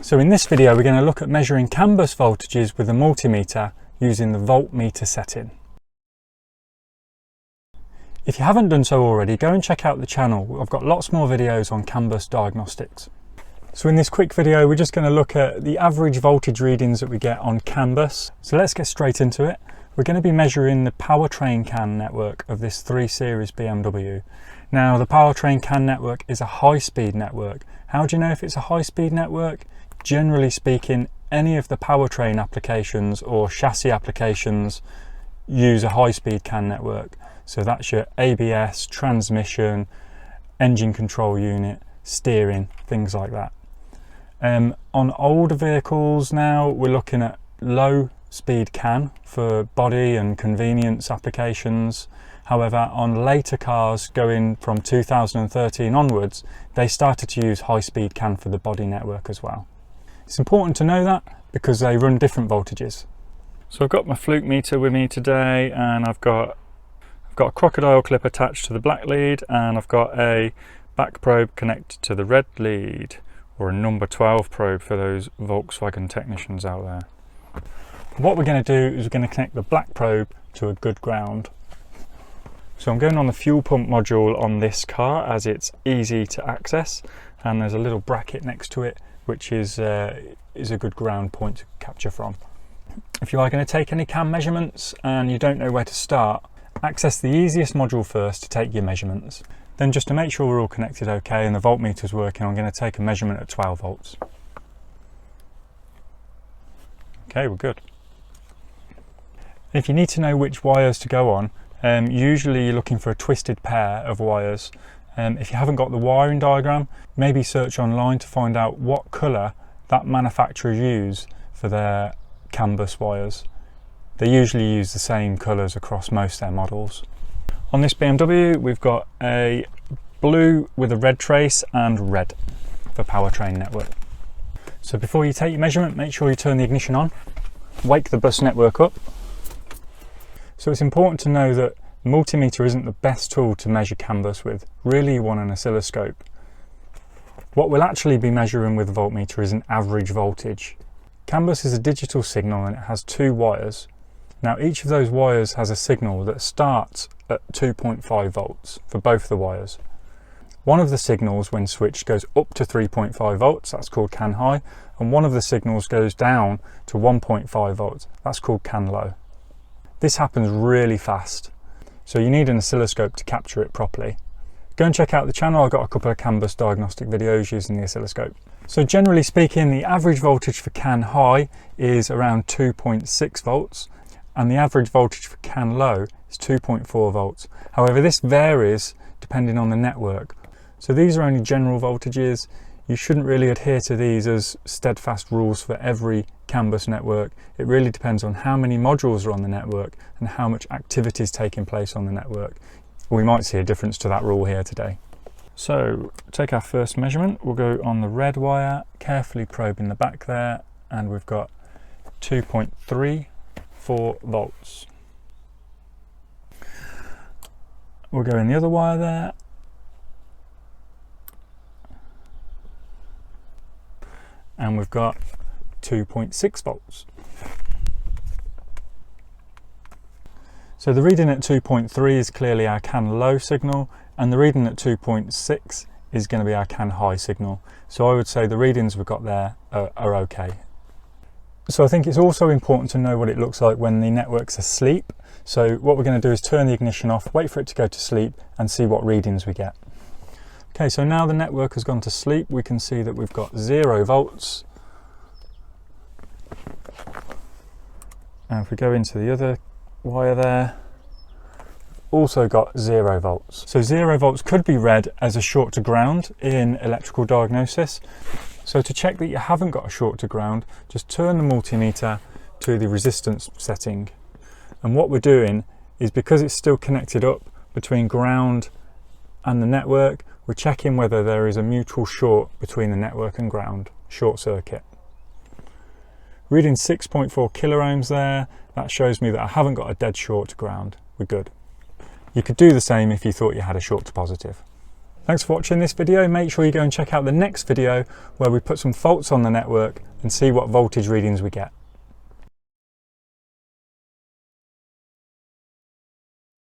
So in this video we're going to look at measuring CAN bus voltages with a multimeter using the voltmeter setting. If you haven't done so already, go and check out the channel. I've got lots more videos on CAN bus diagnostics. So in this quick video we're just going to look at the average voltage readings that we get on CAN bus. So let's get straight into it. We're going to be measuring the powertrain CAN network of this 3 Series BMW. Now the powertrain CAN network is a high-speed network. How do you know if it's a high-speed network? Generally speaking, any of the powertrain applications or chassis applications use a high-speed CAN network. So that's your ABS, transmission, engine control unit, steering, things like that. On older vehicles now, we're looking at low speed CAN for body and convenience applications. However, on later cars going from 2013 onwards, they started to use high speed CAN for the body network as well. It's important to know that because they run different voltages. So I've got my Fluke meter with me today, and I've got a crocodile clip attached to the black lead, and I've got a back probe connected to the red lead, or a number 12 probe for those Volkswagen technicians out there. What we're going to do is we're going to connect the black probe to a good ground. So I'm going on the fuel pump module on this car as it's easy to access, and there's a little bracket next to it which is a good ground point to capture from. If you are going to take any CAN measurements and you don't know where to start, access the easiest module first to take your measurements. Then, just to make sure we're all connected okay and the voltmeter's working, I'm going to take a measurement at 12 volts. Okay, we're good. If you need to know which wires to go on, usually you're looking for a twisted pair of wires. If you haven't got the wiring diagram, maybe search online to find out what colour that manufacturer use for their CAN bus wires. They usually use the same colours across most of their models. On this BMW we've got a blue with a red trace and red for powertrain network. So before you take your measurement, make sure you turn the ignition on, wake the bus network up. So it's important to know that the multimeter isn't the best tool to measure CAN bus with. Really you want an oscilloscope. What we'll actually be measuring with the voltmeter is an average voltage. CAN bus is a digital signal and it has 2 wires. Now each of those wires has a signal that starts at 2.5 volts for both the wires. One of the signals when switched goes up to 3.5 volts, that's called CAN high, and one of the signals goes down to 1.5 volts, that's called CAN low. This happens really fast, so you need an oscilloscope to capture it properly. Go and check out the channel, I've got a couple of CAN bus diagnostic videos using the oscilloscope. So generally speaking, the average voltage for CAN high is around 2.6 volts, and the average voltage for CAN low is 2.4 volts. However, this varies depending on the network. So these are only general voltages. You shouldn't really adhere to these as steadfast rules for every CAN bus network. It really depends on how many modules are on the network and how much activity is taking place on the network. We might see a difference to that rule here today. So take our first measurement. We'll go on the red wire, carefully probing the back there, and we've got 2.34 volts. We'll go in the other wire there, and we've got 2.6 volts. So the reading at 2.3 is clearly our CAN low signal, and the reading at 2.6 is going to be our CAN high signal. So I would say the readings we've got there are okay. So I think it's also important to know what it looks like when the network's asleep. So what we're going to do is turn the ignition off, wait for it to go to sleep, and see what readings we get. Okay, so now the network has gone to sleep, we can see that we've got 0 volts. And if we go into the other wire there, also got 0 volts. So 0 volts could be read as a short to ground in electrical diagnosis. So to check that you haven't got a short to ground, just turn the multimeter to the resistance setting. And what we're doing is, because it's still connected up between ground and the network, we're checking whether there is a mutual short between the network and ground, short circuit. Reading 6.4 kiloohms there, that shows me that I haven't got a dead short to ground. We're good. You could do the same if you thought you had a short to positive. Thanks for watching this video. Make sure you go and check out the next video where we put some faults on the network and see what voltage readings we get.